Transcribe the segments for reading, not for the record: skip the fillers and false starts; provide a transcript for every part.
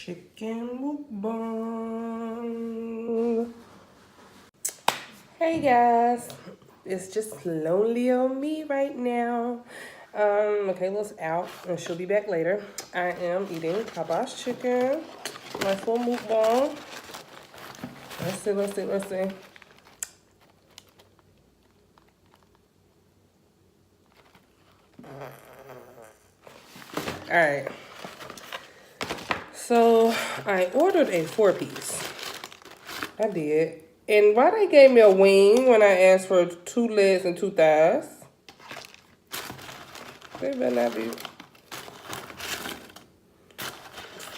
Chicken mukbang. Hey guys, it's just lonely on me right now. Makayla's out and she'll be back later. I am eating Popeyes chicken. Nice little mukbang. Let's see. Alright. So I ordered a 4-piece. I did. And why they gave me a wing when I asked for 2 legs and 2 thighs? They better not be.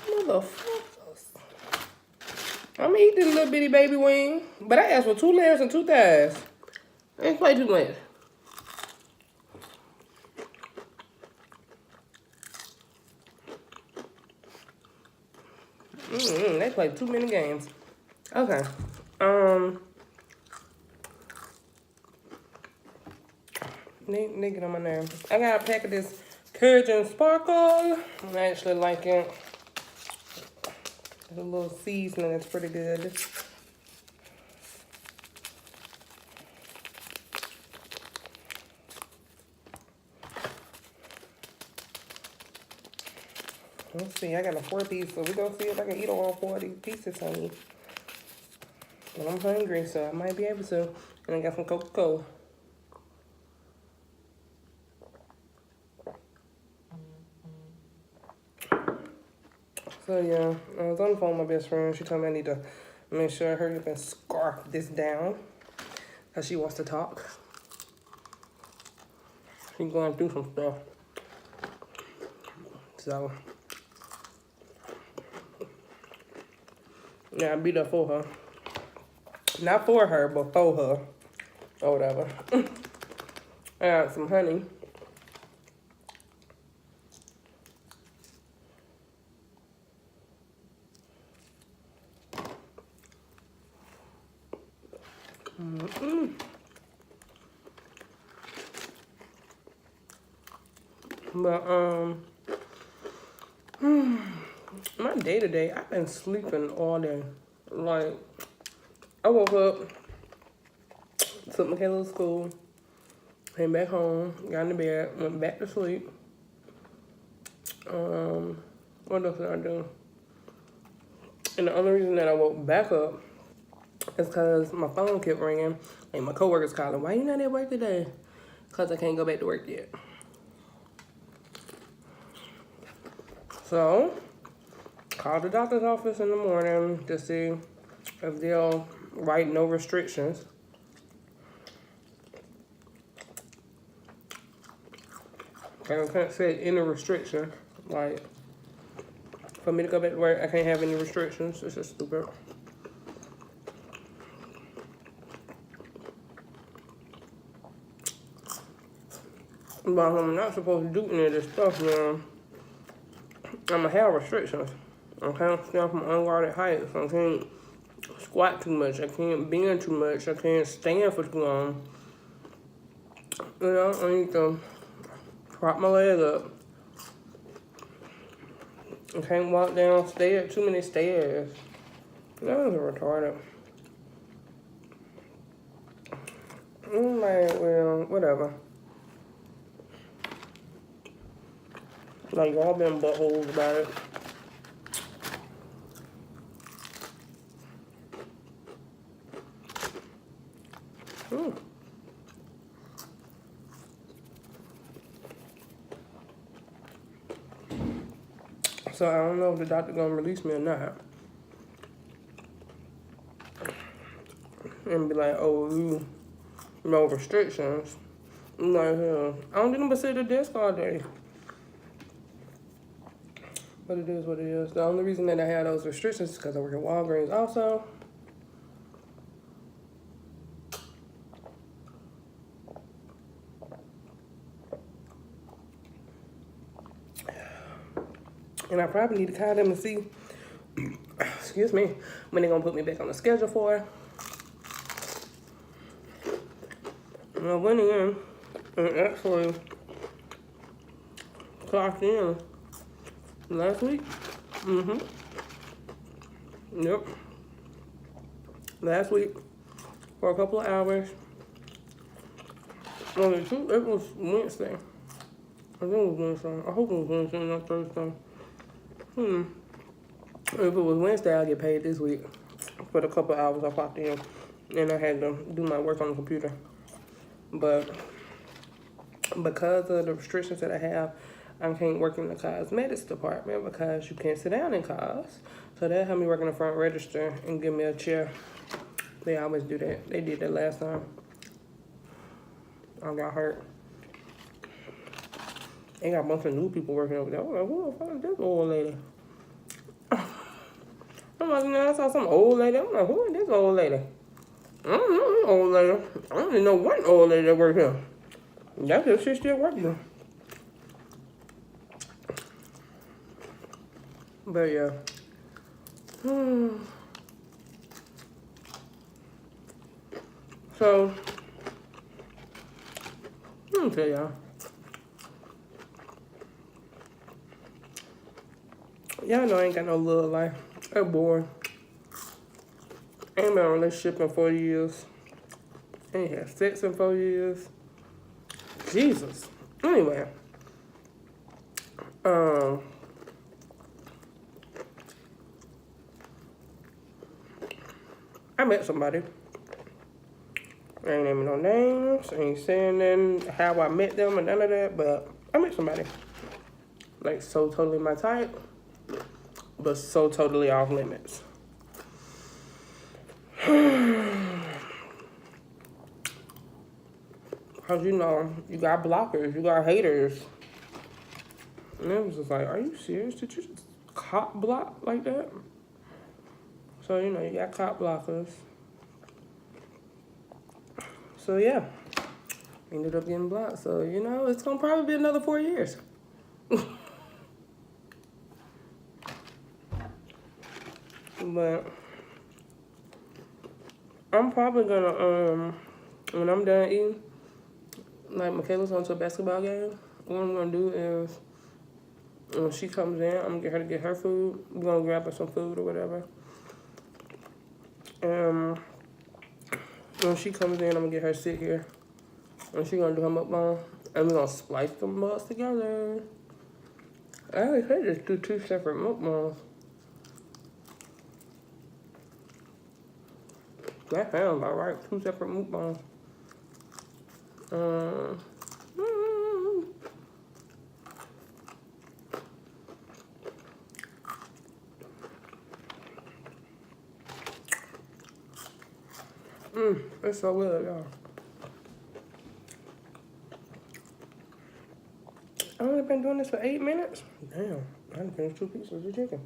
Motherfuckers. I'm gonna eat this little bitty baby wing. But I asked for 2 legs and 2 thighs. Ain't quite too much. They play too many games. Okay. They get on my nerves. I got a pack of this Cajun Sparkle. I actually like it. It's a little seasoning that's pretty good. Let's see, I got a 4-piece, so we're gonna see if I can eat all 4 of these pieces, honey. But I'm hungry, so I might be able to. And I got some Coca-Cola. So yeah, I was on the phone with my best friend. She told me I need to make sure I hurry up and scarf this down, because she wants to talk. She's going through some stuff. So yeah, I beat up for her. Not for her, but for her. Or whatever. I got some honey. But my day-to-day, I've been sleeping all day. Like, I woke up, took Makayla to school, came back home, got into bed, went back to sleep. What else did I do? And the only reason that I woke back up is because my phone kept ringing, and my coworkers calling, "Why you not at work today?" Because I can't go back to work yet. So, called the doctor's office in the morning to see if they'll write no restrictions. I can't say any restriction. Like, for me to go back to work, I can't have any restrictions. It's just stupid. But I'm not supposed to do any of this stuff, man. I'm gonna have restrictions. I can't stand from unguarded heights. I can't squat too much. I can't bend too much. I can't stand for too long. You know, I need to prop my leg up. I can't walk down stairs, too many stairs. That was retarded. I'm like, well, whatever. Like, y'all been buttholes about it. So I don't know if the doctor gonna release me or not. And be like, oh, you no restrictions. I'm like, hell, I don't do nothing but sit at the desk all day. But it is what it is. The only reason that I have those restrictions is because I work at Walgreens also. And I probably need to call them to see, excuse me, when they're gonna put me back on the schedule for. And I went in and actually clocked in last week. Yep. Last week for a couple of hours. Only two. It was Wednesday. I think it was Wednesday. I hope it was Wednesday, not Thursday. If it was Wednesday, I'll get paid this week for the couple of hours I clocked in, and I had to do my work on the computer. But because of the restrictions that I have, I can't work in the cosmetics department because you can't sit down in cos. So they'll have me work in the front register and give me a chair. They always do that. They did that last time. I got hurt. They got a bunch of new people working over there. I'm like, who the fuck is this old lady? I'm like, I saw some old lady. I'm like, who is this old lady? I don't know this old lady. I don't even know one old lady that works here. That's if she still working there. But yeah. So, let me tell y'all. Y'all know I ain't got no love life. I'm bored. Ain't been in a relationship in 4 years. Ain't had sex in 4 years. Jesus. Anyway. I met somebody. I ain't naming no names. I ain't saying nothing, how I met them or none of that, but I met somebody. Like, so totally my type, but so totally off limits. Cause you know, you got blockers, you got haters. And it was just like, are you serious? Did you just cop block like that? So, you know, you got cop blockers. So, yeah. Ended up getting blocked. So, you know, it's gonna probably be another 4 years. But I'm probably gonna, when I'm done eating, like Makayla's going to a basketball game. What I'm gonna do is, when she comes in, I'm gonna get her to get her food. We're gonna grab her some food or whatever. When she comes in, I'm gonna get her to sit here. And she gonna do her mukbang. And we're gonna splice them mugs together. I could just do 2 separate mukbangs. That sounds about right. 2 separate mukbangs. It's so good, y'all. I've only been doing this for 8 minutes. Damn, I done finished 2 pieces of chicken.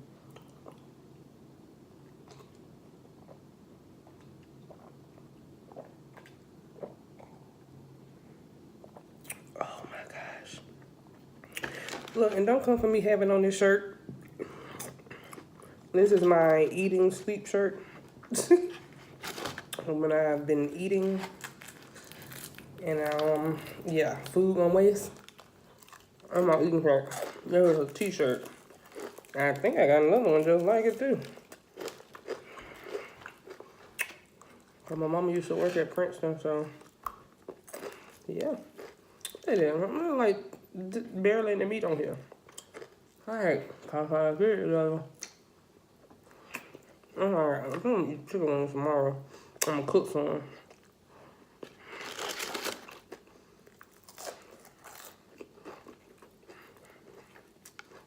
Oh my gosh. Look, and don't come for me having on this shirt. This is my eating sleep shirt. When I've been eating and yeah, food on waste. I'm not eating shirt. There was a t-shirt. I think I got another one just like it too. But my mama used to work at Princeton, so yeah. It is. I'm like barely in the meat on here. Alright, Popeyes good though. Alright, I'm gonna eat chicken wings tomorrow. I'm gonna cook some.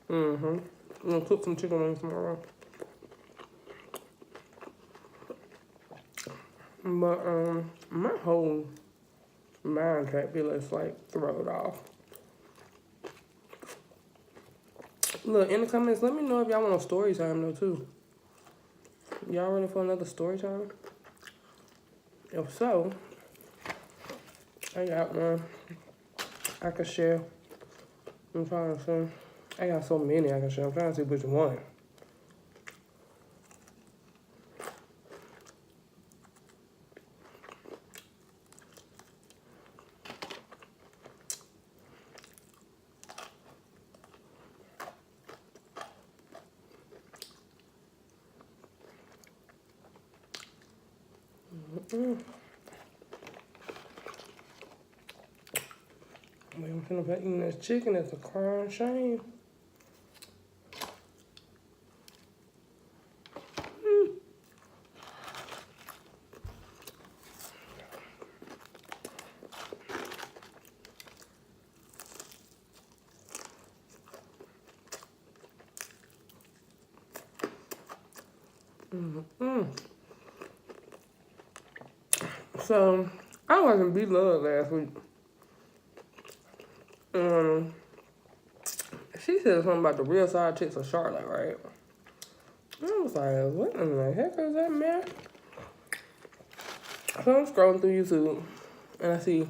I'm gonna cook some chicken wings tomorrow. But my whole mind can't be let's like throw it off. Look, in the comments, let me know if y'all want a story time though too. Y'all ready for another story time? If so, I got one I can share. I'm trying to see. I got so many I can share. I'm trying to see which one. I'm finna be eating this chicken. It's a crying shame. So, I wasn't B-Love last week. She said something about the real side chicks of Charlotte, right? I was like, what in the heck is that, man? So I'm scrolling through YouTube, and I see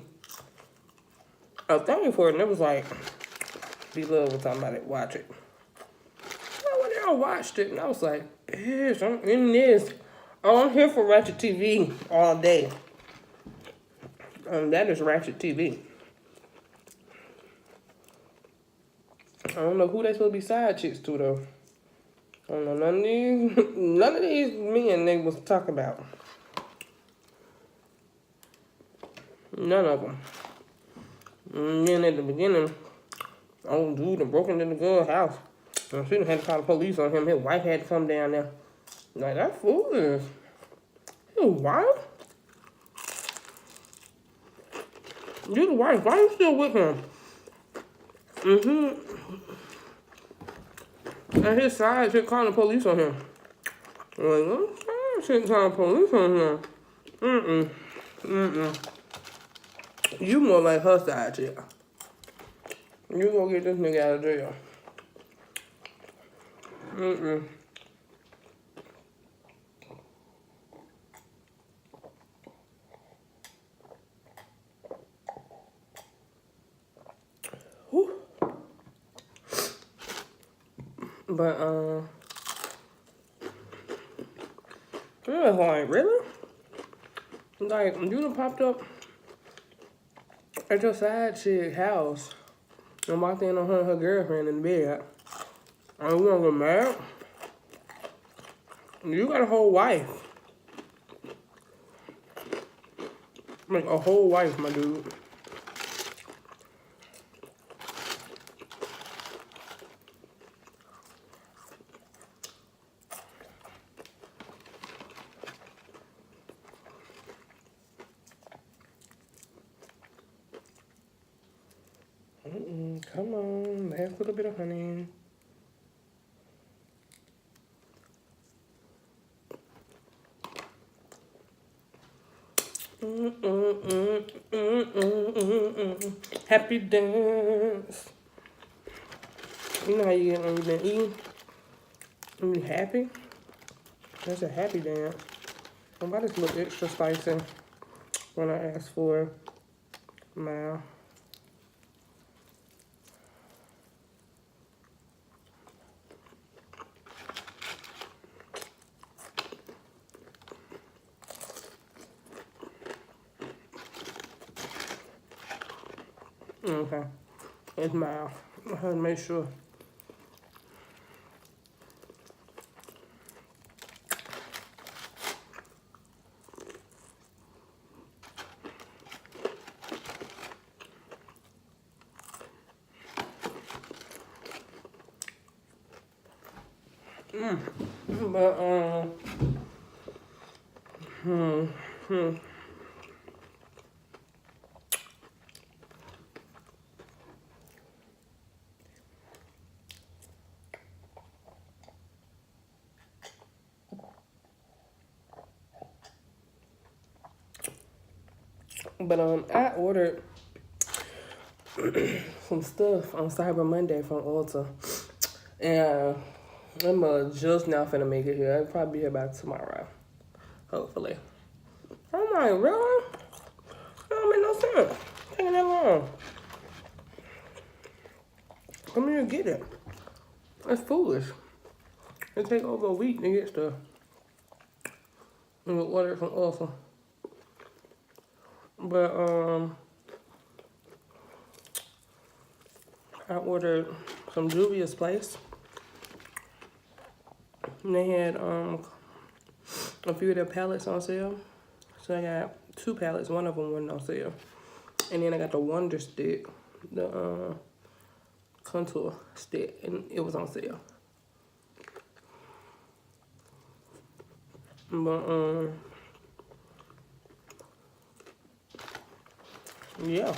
a thing for it, and it was like, B-Love was talking about it, watch it. So I went there and watched it, and I was like, yes, I'm in this. Oh, I'm here for Ratchet TV all day. That is Ratchet TV. I don't know who they supposed to be side chicks to, though. I don't know none of these men they was talking about. None of them. And then at the beginning, old dude done broke into the girl's house. And she had to call the police on him. His wife had to come down there. Like, that fool is... You wild? You the wife. Why you still with him? And his side chick calling the police on him. Like, what side chick calling the police on him? You more like her side chick. You go get this nigga out of jail. Whew. But, it was like, really? Like, you done popped up at your side chick house and walked in on her and her girlfriend in bed. And you gonna get mad? You got a whole wife. Like, a whole wife, my dude. Come on, have a little bit of honey. Happy dance. You know how you get when you've been eating? When you happy? That's a happy dance. Somebody's a little extra spicy when I ask for my... Okay, it's mild. I have to make sure. But I ordered some stuff on Cyber Monday from Ulta, and I'm just now finna make it here. I'll probably be here by tomorrow, hopefully. I'm like, really? That don't make no sense. Taking that long. Come here and get it. That's foolish. It take over a week to get stuff. And we order it from Ulta. But I ordered some Juvia's Place. And they had a few of their palettes on sale. So So I got 2 pallets. One of them wasn't on sale. And then I got the Wonder Stick, the contour stick, and it was on sale. But yeah.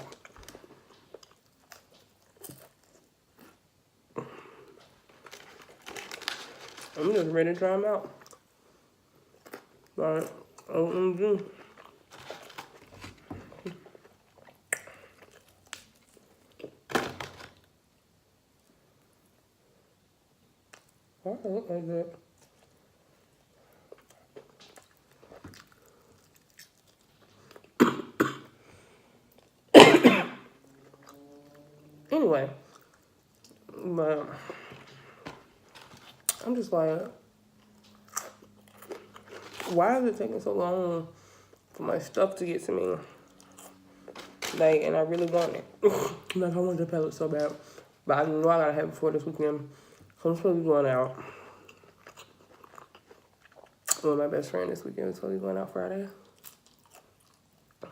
I'm just ready to try them out. But OMG. Why does it look like that? Anyway, but I'm just like, why is it taking so long for my stuff to get to me? Like, and I really want it. Like, I want the pellet so bad. But I know I gotta have it before this weekend. So I'm supposed to be going out with my best friend this weekend. We're supposed to be going out Friday. Yeah,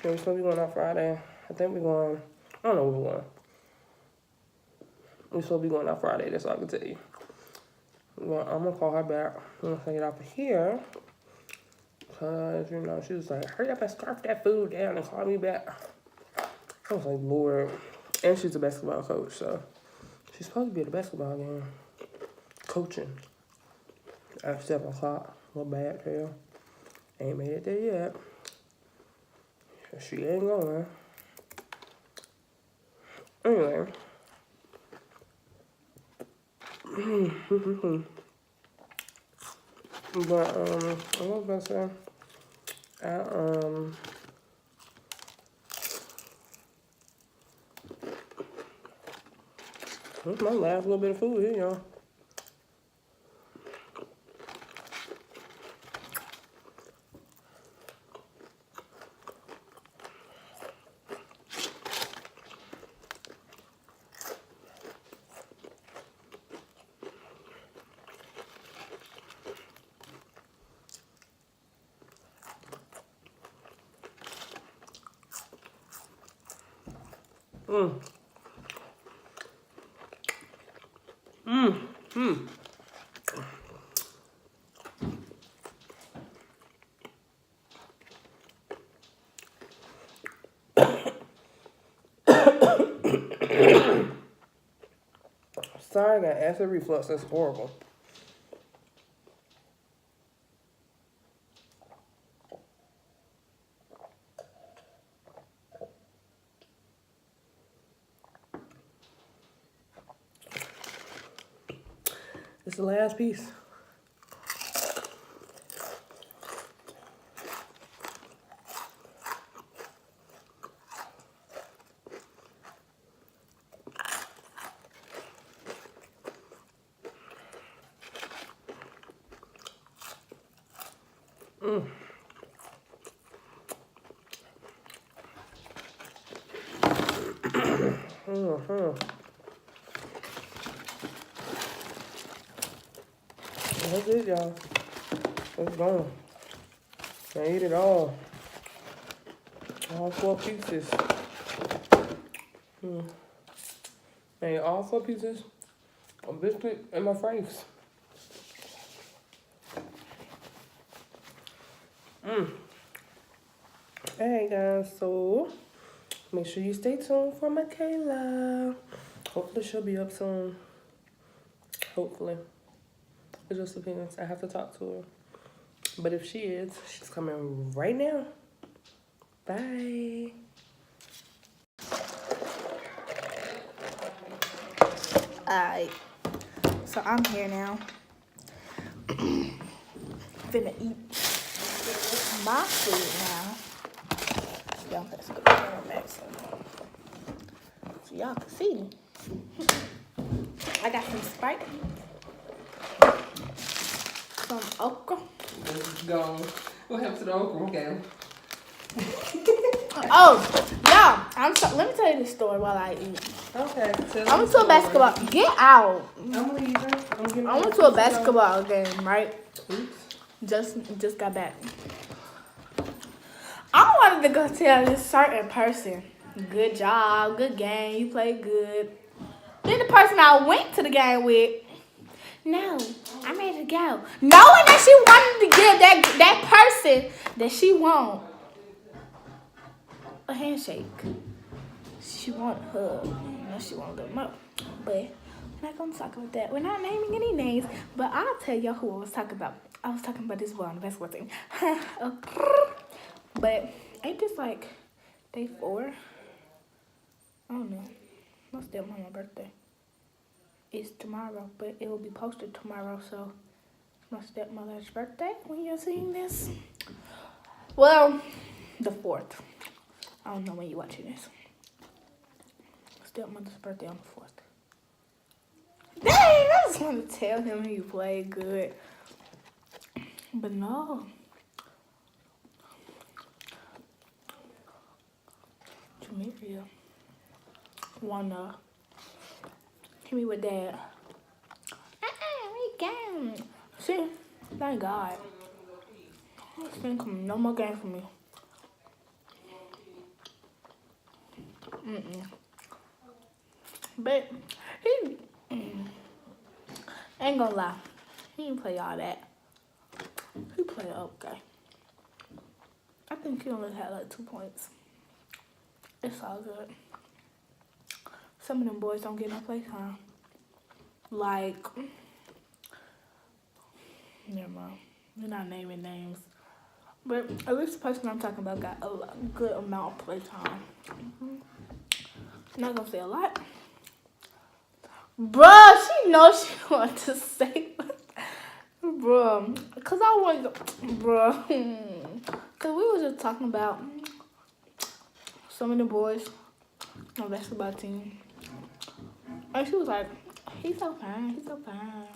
we're supposed to be going out Friday. I think we're going, I don't know where we're going. We're supposed to be going out Friday, that's all I can tell you. Well, I'm gonna call her back. I'm gonna get off of here. Cause, you know, she was like, hurry up and scarf that food down and call me back. I was like, Lord. And she's a basketball coach, so she's supposed to be at the basketball game. Coaching. At 7 o'clock. Little bad tail. Ain't made it there yet. She ain't going. Anyway. But, I was about to say, this is my last little bit of food here, y'all. Sorry, I got acid reflux. That's horrible. It's the last piece. That's it, y'all. It's gone. I ate it all. All 4 pieces. I ate all 4 pieces of biscuit and my fries. Alright guys, so make sure you stay tuned for Makayla. Hopefully she'll be up soon. Hopefully. It just depends. I have to talk to her. But if she is, she's coming right now. Bye. Alright. So I'm here now. Finna eat my food now. Y'all let's go back so y'all can see. I got some Sprite. Some okra. It's gone. What happened to the okra? Okay. Oh, y'all, let me tell you this story while I eat. Okay. I went to a basketball. Get out. I'm leaving. I went to a basketball game, right? Oops. Just got back. to go tell this certain person, good job, good game, you played good. Then the person I went to the game with, no, I'm ready to go. Knowing that she wanted to give that person that she want a handshake. She wanted a hug. No, she wanted a little more. But we're not going to talk about that. We're not naming any names, but I'll tell y'all who I was talking about. I was talking about this boy on the basketball team. But ain't this like day 4? I don't know. My stepmom's birthday is tomorrow, but it will be posted tomorrow, so my stepmother's birthday when you're seeing this. Well, the 4th. I don't know when you're watching this. Stepmother's birthday on the 4th. Dang, I just want to tell him he played good. But no. Jameria wanna hit me with that. We can. See, thank God. This ain't coming no more game for me. But he ain't gonna lie. He didn't play all that. He played okay. I think he only had like 2 points. It's all good. Some of them boys don't get no playtime. Like, never mind. We're not naming names. But at least the person I'm talking about got a good amount of playtime. Not gonna say a lot. Bruh, she knows she wants to say bruh. Cause I want bruh. Cause we was just talking about some of the boys on the basketball team. And she was like, he's so fine, he's so fine.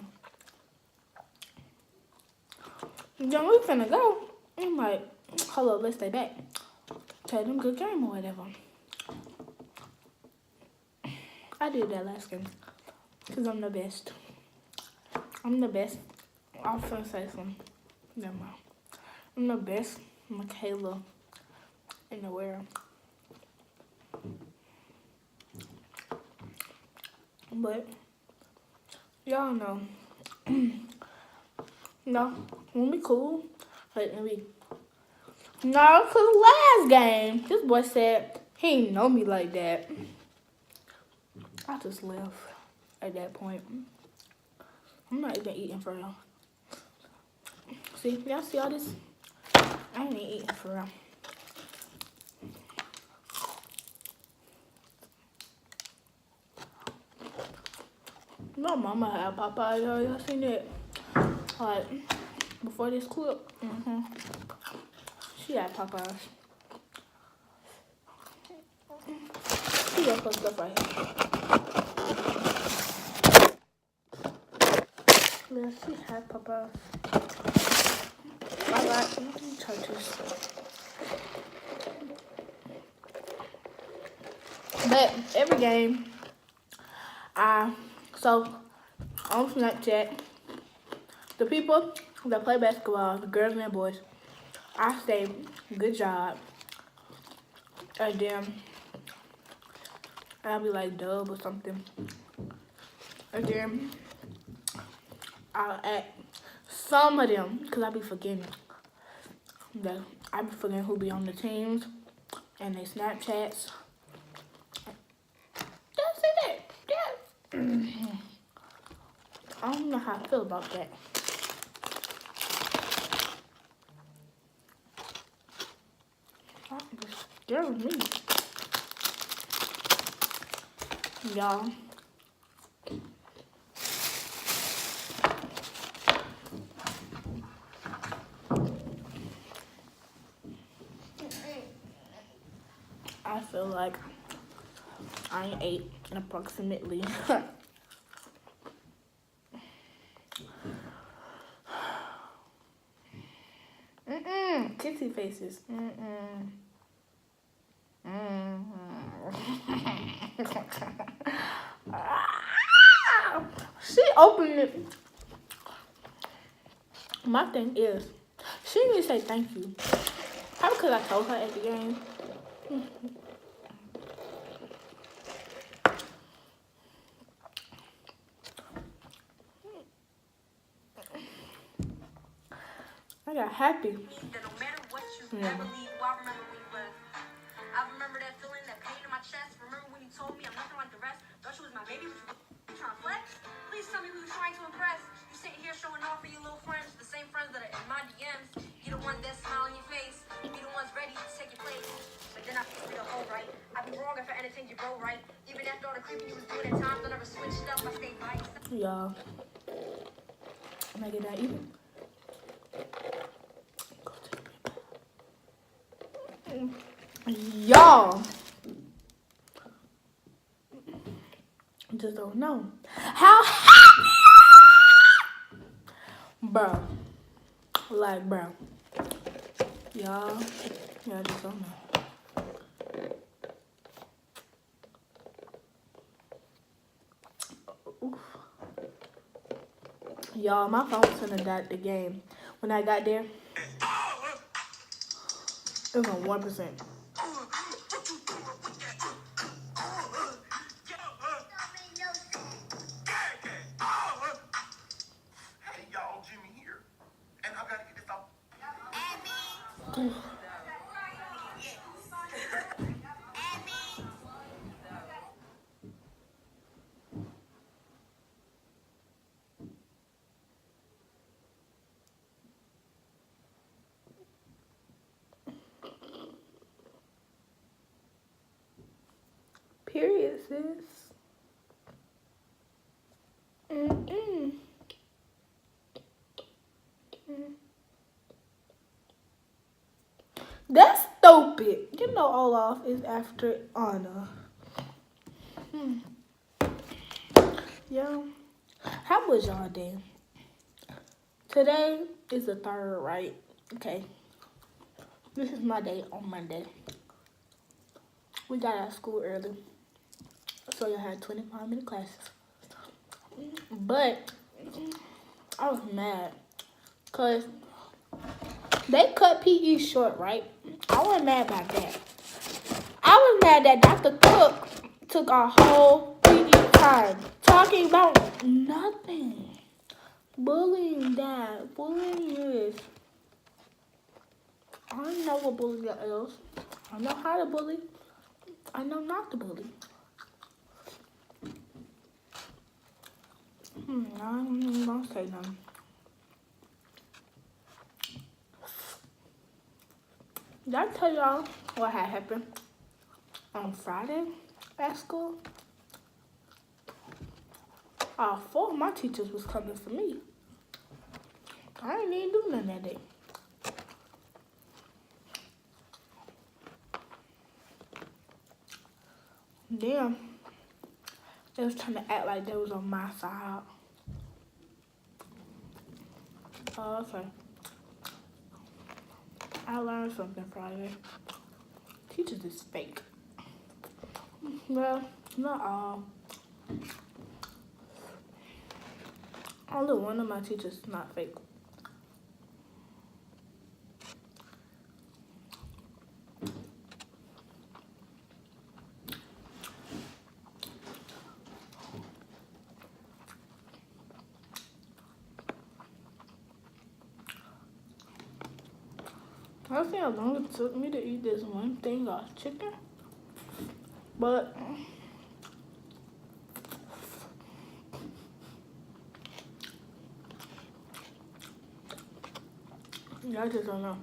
Then we finna go. I'm like, hold up, let's stay back. Tell them good game or whatever. I did that last game. Because I'm the best. I'm the best. I'm finna say something. Never mind. I'm the best Makayla in the world. But, y'all know. No, when we cool. Like, no, because last game, this boy said he ain't know me like that. I just left at that point. I'm not even eating for real. See, y'all see all this? I ain't even eating for real. My mama had Popeyes, y'all seen that? Like, before this clip, she had Popeyes. She got some stuff right here. Yeah, she had Popeyes. I got Churches. But every game, so on Snapchat, the people that play basketball, the girls and the boys, I say good job, and then I'll be like dub or something, and then I'll add some of them, because I be forgetting who be on the teams and their Snapchats. That's it. Yeah. I don't know how I feel about that. That scares me. Y'all. I feel like I ain't ate in approximately kissy faces. She opened it. My thing is, she didn't say thank you. Her because I told her at the game. I got happy. That no matter what you ever leave, well, I remember when you left. I remember that feeling, that pain in my chest. Remember when you told me I'm nothing like the rest. Thought you was my baby, but you trying to flex? Please tell me who you're trying to impress. You sitting here showing off for your little friends, the same friends that are in my DMs. You the one that smile on your face. You the ones ready to take your place. But then I feel the whole right. I'd be wrong if I entertained you, bro, right? Even after all the creeping you was doing at times, I never switched up. I stayed by your side. Y'all, am I getting that even? Y'all just don't know how happy, bro. Like, bro, y'all just don't know. Oof. Y'all, my phone was gonna die at the game. When I got there, it was on 1%. Period, sis. That's stupid. You know Olaf is after Anna. Yo, how was y'all day? Today is the 3rd, right? Okay. This is my day on Monday. We got out of school early. So you had 25-minute classes. But I was mad because they cut PE short, right? I wasn't mad about that. I was mad that Dr. Cook took our whole PE time talking about nothing. Bullying that. Bullying this. I don't know what bullying is. I know how to bully. I know not to bully. I don't even gonna say nothing. Did I tell y'all what had happened on Friday at school? 4 of my teachers was coming for me. I didn't even do nothing that day. Then they was trying to act like they was on my side. Oh, okay. I learned something Friday. Teachers is fake. Well, not all. Only one of my teachers is not fake. I see how long it took me to eat this one thing of chicken, but I just don't know.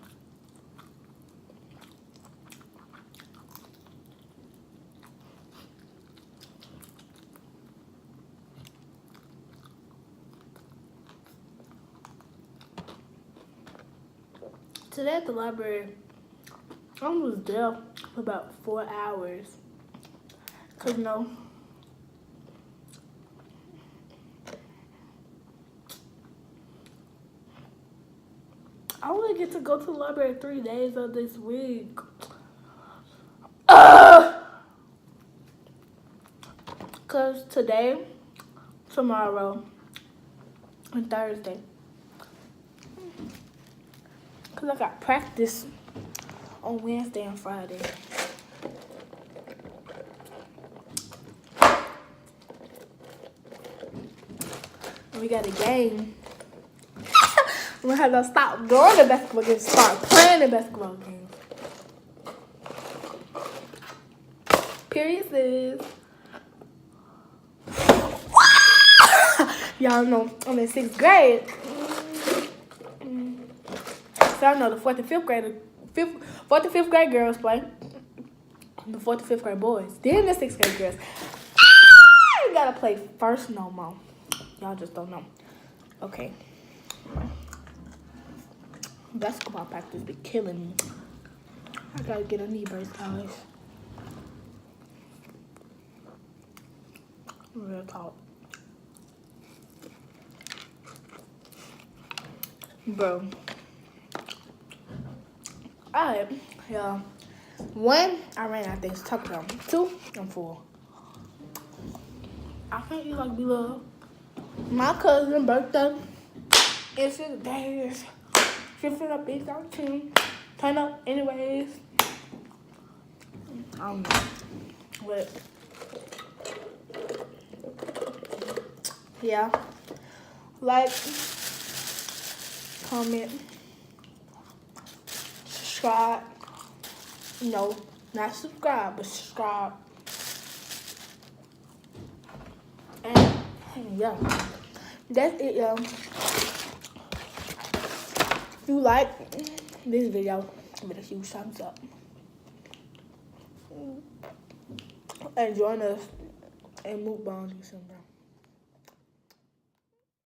Today at the library, I was there for about 4 hours. Cause no, I only get to go to the library 3 days of this week. Cause today, tomorrow, and Thursday. Cause I got practice on Wednesday and Friday. And we got a game. We have to stop doing the basketball games, start playing the basketball games. Period, sis. Y'all know I'm in 6th grade. So I know the 4th and 5th grade, 4th and 5th grade girls play. The 4th and 5th grade boys. Then the 6th grade girls. You gotta play first no more. Y'all just don't know. Okay. Basketball practice be killing me. I gotta get a knee brace, guys. Real talk. Bro. Alright, yeah. 1, I ran out of things to talk about. 2, I'm full. I can't eat like beloved. My cousin's birthday is 6 days. She finna be 13. Turn up anyways. I don't know. But yeah. Like, comment, subscribe. No, not subscribe, but subscribe. And yeah, that's it, y'all. If you like this video, give it a huge thumbs up. And join us in Mukbang December.